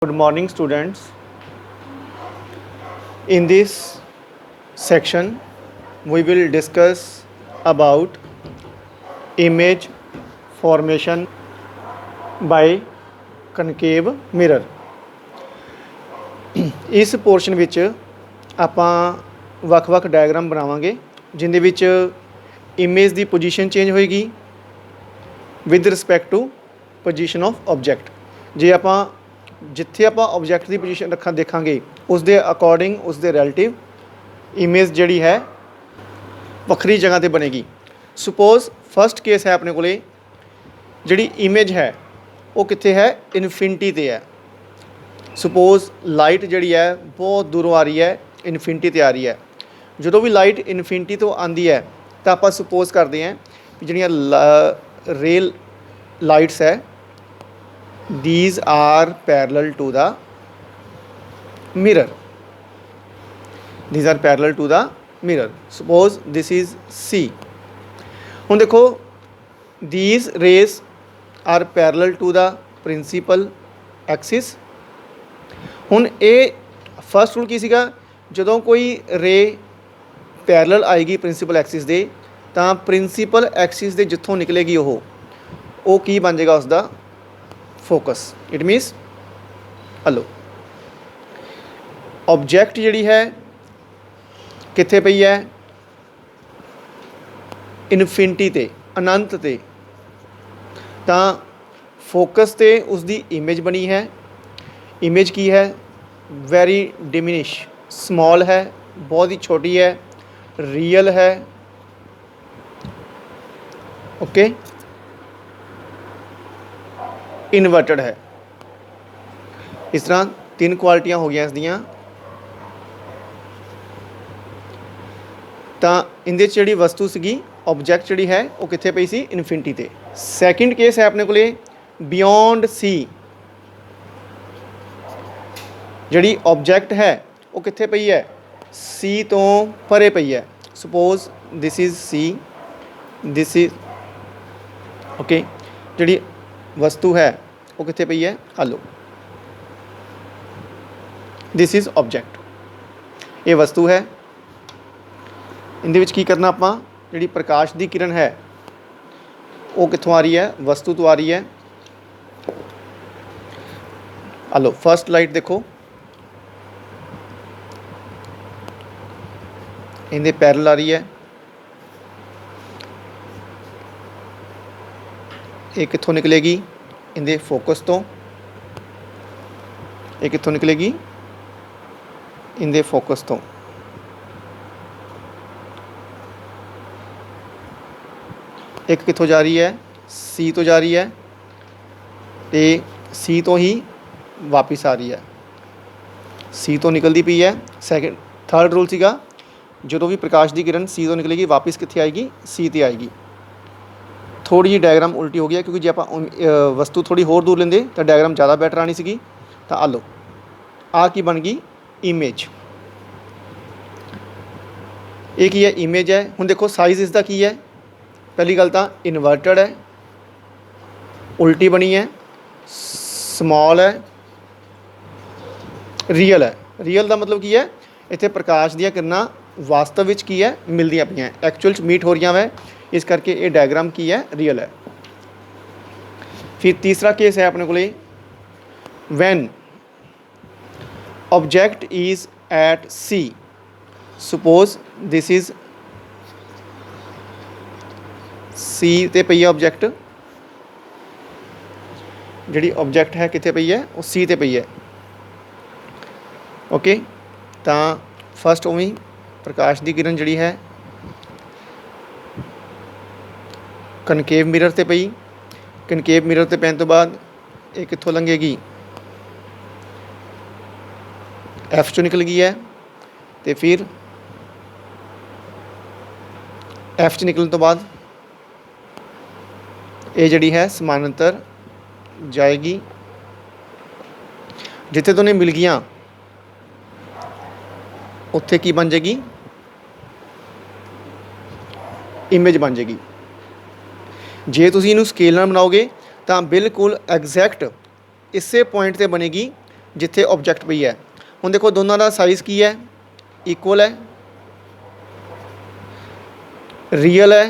Good morning, students. In this section, we will discuss about image formation by concave mirror. ਇਸ portion ਵਿੱਚ ਆਪਾਂ ਵੱਖ-ਵੱਖ diagram ਬਣਾਵਾਂਗੇ ਜਿੰਦੇ ਵਿੱਚ ਇਮੇਜ ਦੀ ਪੋਜੀਸ਼ਨ ਚੇਂਜ ਹੋਏਗੀ with respect to position of object. ਜੇ ਆਪਾਂ ਜਿੱਥੇ ਆਪਾਂ ਆਬਜੈਕਟ ਦੀ ਪੋਜੀਸ਼ਨ ਦੇਖਾਂਗੇ ਉਸ ਦੇ ਅਕੋਰਡਿੰਗ ਉਸ ਦੇ ਰਿਲੇਟਿਵ ਇਮੇਜ ਜਿਹੜੀ ਹੈ ਵੱਖਰੀ ਜਗ੍ਹਾ 'ਤੇ ਬਣੇਗੀ। ਸਪੋਜ਼ ਫਸਟ ਕੇਸ ਹੈ ਆਪਣੇ ਕੋਲੇ ਜਿਹੜੀ ਇਮੇਜ ਹੈ ਉਹ ਕਿੱਥੇ ਹੈ, ਇਨਫਿਨਿਟੀ 'ਤੇ ਹੈ। ਸਪੋਜ਼ ਲਾਈਟ ਜਿਹੜੀ ਹੈ ਬਹੁਤ ਦੂਰੋਂ ਆ ਰਹੀ ਹੈ, ਇਨਫਿਨਿਟੀ 'ਤੇ ਆ ਰਹੀ ਹੈ। ਜਦੋਂ ਵੀ ਲਾਈਟ ਇਨਫਿਨਿਟੀ ਤੋਂ ਆਉਂਦੀ ਹੈ ਤਾਂ ਆਪਾਂ ਸਪੋਜ਼ ਕਰਦੇ ਹਾਂ ਕਿ ਜਿਹੜੀਆਂ ਰੇਲ ਲਾਈਟਸ ਹੈ these are parallel to the mirror. These are parallel to the mirror. Suppose this is C. ਹੁਣ ਦੇਖੋ these rays are parallel to the principal axis. ਹੁਣ ਇਹ ਫਸਟ ਰੂਲ ਕੀ ਸੀਗਾ, ਜਦੋਂ ਕੋਈ ਰੇ ਪੈਰਲਲ ਆਏਗੀ ਪ੍ਰਿੰਸੀਪਲ ਐਕਸਿਸ ਦੇ ਤਾਂ ਪ੍ਰਿੰਸੀਪਲ ਐਕਸਿਸ ਦੇ ਜਿੱਥੋਂ ਨਿਕਲੇਗੀ ਉਹ ਕੀ ਬਣ ਜਾਏਗਾ, ਉਸ ਦਾ focus. It means hollow object जिहड़ी है कित्थे पई है, इनफिनिटी ते अनंत ते, तां फोकस ते उसकी इमेज बनी है। इमेज की है, वेरी डिमिनिश, स्मॉल है, बहुत ही छोटी है, रियल है। ओके इनवर्टेड है। इस तरह तीन क्वालिटियां हो गई इसदियां। तो इहदे च जिहड़ी वस्तु सीगी ऑब्जेक्ट जिहड़ी है वो कित्थे पई सी, इनफिनिटी ते। सैकेंड केस है अपने कोले बियॉन्ड सी। जिहड़ी ऑब्जेक्ट है वो कित्थे पई है, सी तो परे पई है। Suppose this is C, this is okay. जिहड़ी वस्तु है वो कित्थे पई है, हलो दिस इज ऑब्जेक्ट, ये वस्तु है। इहदे विच की करना आपां, जिहड़ी प्रकाश की किरण है वो कित्थों आ रही है, वस्तु तो आ रही है। हलो फर्स्ट लाइट देखो, इहदे पैरल आ रही है। ये कित्थों निकलेगी, इहदे फोकस तो। ये कित्थों निकलेगी, इहदे फोकस तो। एक कित्थों जा रही है, सी तो जा रही है, ते सी तो ही वापस आ रही है। सी तो निकलती पई है। सैकेंड थर्ड रूल सीगा, जो भी प्रकाश की किरण सी तो निकलेगी वापस कित्थे आएगी, सी ते आएगी। थोड़ी जी डायग्राम उल्टी हो गया क्योंकि जे आप वस्तु थोड़ी होर दूर लेंदे तो डायग्राम ज़्यादा बैटर आनी सी। तो आ लो आ की बन गई इमेज। ये की है, इमेज है। हुण देखो साइज़ इसका की है, पहली गल तो इनवर्टेड है, उल्टी बनी है, स्मॉल है, रियल है। रियल का मतलब की है, इत्थे प्रकाश दियां किरणां वास्तव विच की है, मिलदियां पईयां, एक्चुअल च मीट हो रही है। इस करके ये डायग्राम की है, रियल है। फिर तीसरा केस है अपने कोले when object is at C. Suppose this is C ते पई है ऑब्जेक्ट, जिहड़ी ऑब्जेक्ट है कित्थे पई है, वो सी ते पई है। ओके तो फस्ट उवें प्रकाश की किरण जिहड़ी है कनकेव मिरर ते पई। कनकेव मिरर ते पैन तो बाद ये कित्थों लंघेगी, एफ चो निकल गई है। तो फिर एफ च निकलने तो बाद ये जिहड़ी है समानांतर जाएगी। जिथे दोनों मिल गई उत्थे की बन जाएगी, इमेज बन जाएगी। जे तुसीं इनू स्केल नाल बनाओगे तो बिल्कुल एग्जैक्ट इसे पॉइंट पर बनेगी जिथे ऑब्जैक्ट पई है। हुण देखो दोनों का साइज़ की है, इक्वल है, रियल है,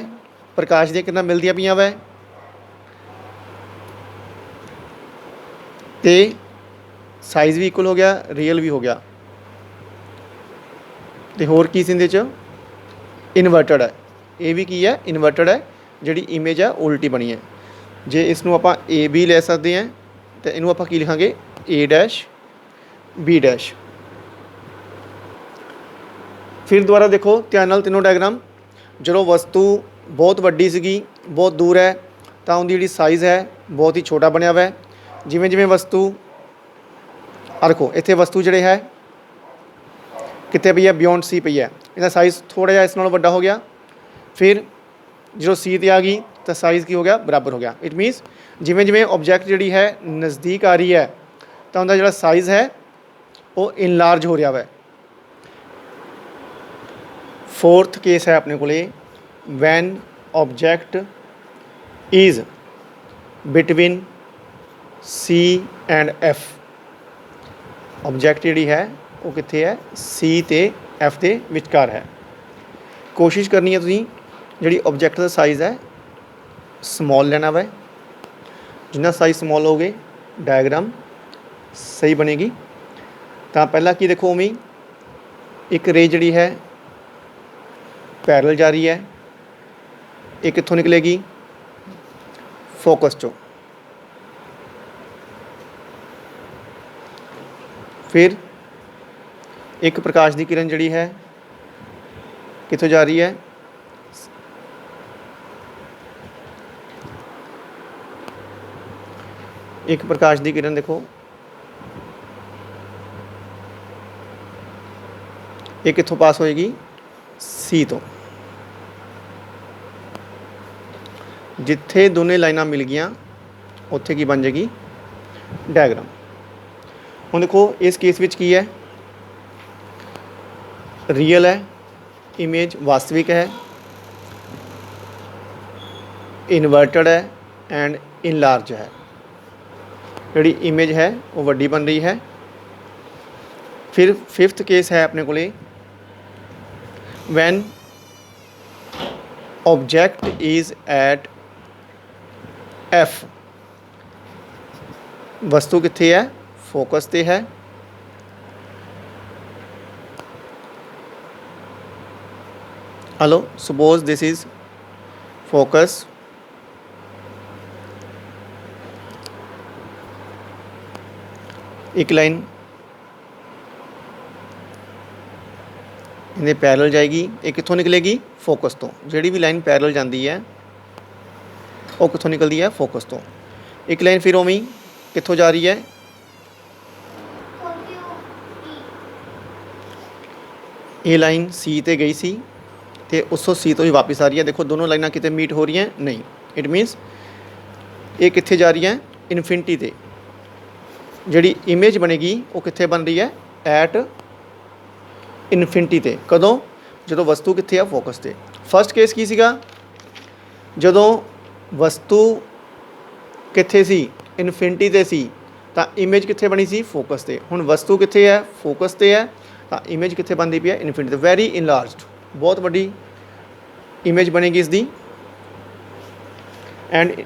प्रकाश दी किरणां मिलदियां पईयां वै ते साइज़ भी इक्वल हो गया, रियल भी हो गया। तो होर की इहदे च इनवर्टड है, ये भी की है इनवर्टड है, जिहड़ी इमेज है उल्टी बनी है। जे इसनूं आपां ए बी लै सकते हैं तो इनू आपां की लिखांगे ए डैश बी डैश। फिर दोबारा देखो ध्यान नाल तीनों डायग्राम। जो वस्तु बहुत वड्डी सीगी, बहुत दूर है, तो उनकी जिहड़ी साइज़ है बहुत ही छोटा बनिया हुआ है। जिवें जिवें वस्तु आ देखो इत्थे वस्तु जिहड़े है कितने पई है, बियॉन्ड सी पई है, इसका साइज़ थोड़ा जिहा इस नालों वड्डा हो गया। फिर जो सी ते आ गई तो साइज़ की हो गया, बराबर हो गया। इट मीनस जिवें जिवें ऑब्जैक्ट जिहड़ी है नज़दीक आ रही है तो उनका जिहड़ा साइज़ है वो इनलार्ज हो रहा है। फोर्थ केस है अपने कोले, when object is between C and F. Object जिहड़ी है वो कित्थे है, सी ते एफ के विचकार है। कोशिश करनी है तुसीं जिहड़ी ऑब्जैक्ट का साइज़ है समॉल लेना वा, जिन्ना साइज़ समॉल हो गए डायग्राम सही बनेगी। तो पहला की देखो उमें एक रे जिहड़ी है पैरल जा रही है, एक कित्थों निकलेगी, फोकस चो। फिर एक प्रकाश की किरण जिहड़ी है कित्थों जा रही है, एक प्रकाश की किरण देखो ये कित्थों पास होएगी, सी तो। जिथे दोनों लाइनां मिल गई उत्थे की बन जाएगी डायग्राम। हुण देखो इस केस विच की है, रियल है, इमेज वास्तविक है, इनवर्टेड है एंड इनलार्ज है। जिहड़ी इमेज है वो वड्डी बन रही है। फिर फिफ्थ केस है अपने कोले, when object is at F. वस्तु कित्थे है, फोकस ते है, hello suppose this is focus, एक लाइन इन्हें पैरल जाएगी, एक कित्थों निकलेगी, फोकस तो। जिहड़ी भी लाइन पैरल जाती है वो कित्थों निकलती है, फोकस तो। एक लाइन फिर उवें कित्थों जा रही है, ये लाइन सी ते गई सी ते उसों सी तो ही वापस आ रही है। देखो दोनों लाइनां किते मीट हो रही हैं, नहीं। इट मीनस ये कित्थे जा रही है, इनफिनिटी ते। जिहड़ी इमेज बनेगी वो कित्थे बन रही है, एट इनफिनिटी ते। कदों, जदों वस्तु कित्थे है, फोकस ते। फर्स्ट केस की सीगा, जदों वस्तु कित्थे सी, इनफिनिटी ते सी, तां इमेज कित्थे बनी सी, फोकस ते। हुण वस्तु कित्थे है, फोकस ते है, तां इमेज कित्थे बनदी पई है, इनफिनिटी ते। वैरी इनलार्ज्ड, बहुत वड्डी इमेज बनेगी इसदी। एंड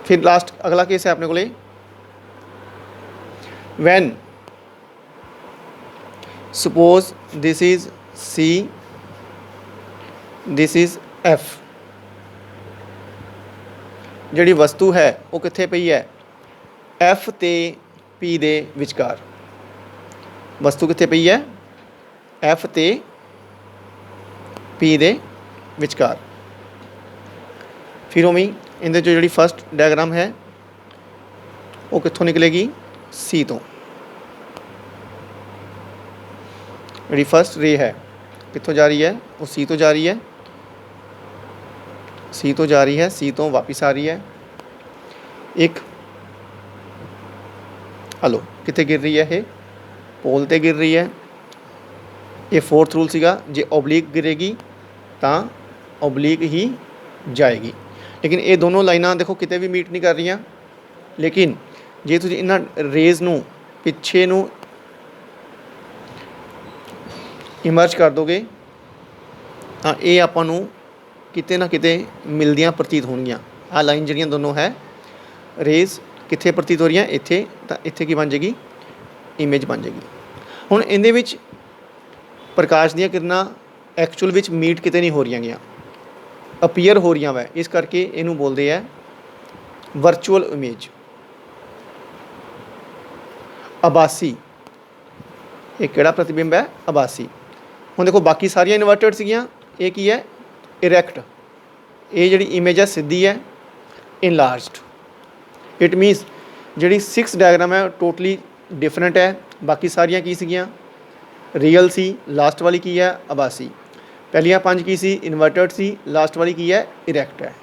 फिर लास्ट अगला केस है अपने को, when suppose this is C, this is F. जिहड़ी वस्तु है वो कित्थे पई है, एफ ते पी दे विचकार। वस्तु कित्थे पई है, एफ ते पी दे विचकार। फिर उवें इहदे चों जिहड़ी फस्ट डायग्राम है वो कित्थों निकलेगी, सी तो। जिहड़ी फस्ट रे है कित्थों जा रही है, वो सी तो जा रही है, सी तो जा रही है, सी तो वापस आ रही है। एक हलो कित्थे गिर रही है, ये पोल ते गिर रही है। ये फोर्थ रूल सीगा, जे ओबलीक गिरेगी तां ओबलीक ही जाएगी। लेकिन ये दोनों लाइनां देखो किते भी मीट नहीं कर रही, लेकिन ਜੇ ਤੁਸੀਂ ਇਹਨਾਂ ਰੇਜ਼ ਨੂੰ ਪਿੱਛੇ ਨੂੰ ਇਮਰਜ ਕਰ ਦੋਗੇ ਤਾਂ ਇਹ ਆਪਾਂ ਨੂੰ ਕਿਤੇ ਨਾ ਕਿਤੇ ਮਿਲਦੀਆਂ ਪ੍ਰਤੀਤ ਹੋਣਗੀਆਂ। ਆਹ ਲਾਈਨ ਜਿਹੜੀਆਂ ਦੋਨੋਂ ਹੈ ਰੇਜ਼ ਕਿੱਥੇ ਪ੍ਰਤੀਤ ਹੋ ਰਹੀਆਂ, ਇੱਥੇ, ਤਾਂ ਇੱਥੇ ਕੀ ਬਣ ਜਾਏਗੀ, ਇਮੇਜ ਬਣ ਜਾਏਗੀ। ਹੁਣ ਇਹਦੇ ਵਿੱਚ ਪ੍ਰਕਾਸ਼ ਦੀਆਂ ਕਿਰਨਾਂ ਐਕਚੁਅਲ ਵਿੱਚ ਮੀਟ ਕਿਤੇ ਨਹੀਂ ਹੋ ਰਹੀਆਂ ਗੀਆਂ, ਅਪੀਅਰ ਹੋ ਰਹੀਆਂ ਵੈ, ਇਸ ਕਰਕੇ ਇਹਨੂੰ ਬੋਲਦੇ ਹੈ ਵਰਚੁਅਲ ਇਮੇਜ। ਆਭਾਸੀ, ਇਹ ਕਿਹੜਾ ਪ੍ਰਤੀਬਿੰਬ ਹੈ, ਆਭਾਸੀ। ਹੁਣ ਦੇਖੋ ਬਾਕੀ ਸਾਰੀਆਂ ਇਨਵਰਟਡ ਸੀਗੀਆਂ, ਇਹ ਕੀ ਹੈ, ਇਰੈਕਟ। ਇਹ ਜਿਹੜੀ ਇਮੇਜ ਹੈ ਸਿੱਧੀ ਹੈ, ਇਨਲਾਰਜਡ। ਇਟ ਮੀਨਸ ਜਿਹੜੀ 6 ਡਾਇਗਰਾਮ ਹੈ ਟੋਟਲੀ ਡਿਫਰੈਂਟ ਹੈ। ਬਾਕੀ ਸਾਰੀਆਂ ਕੀ ਸੀਗੀਆਂ, ਰੀਅਲ ਸੀ। ਲਾਸਟ ਵਾਲੀ ਕੀ ਹੈ, ਆਭਾਸੀ। ਪਹਿਲੀਆਂ 5 ਕੀ ਸੀ, ਇਨਵਰਟਡ ਸੀ। ਲਾਸਟ ਵਾਲੀ ਕੀ ਹੈ, ਇਰੈਕਟ ਹੈ।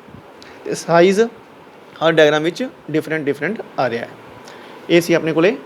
ਤੇ ਸਾਈਜ਼ ਹਰ ਡਾਇਗਰਾਮ ਵਿੱਚ ਡਿਫਰੈਂਟ ਆ ਰਿਹਾ ਹੈ। ਇਹ ਸੀ ਆਪਣੇ ਕੋਲੇ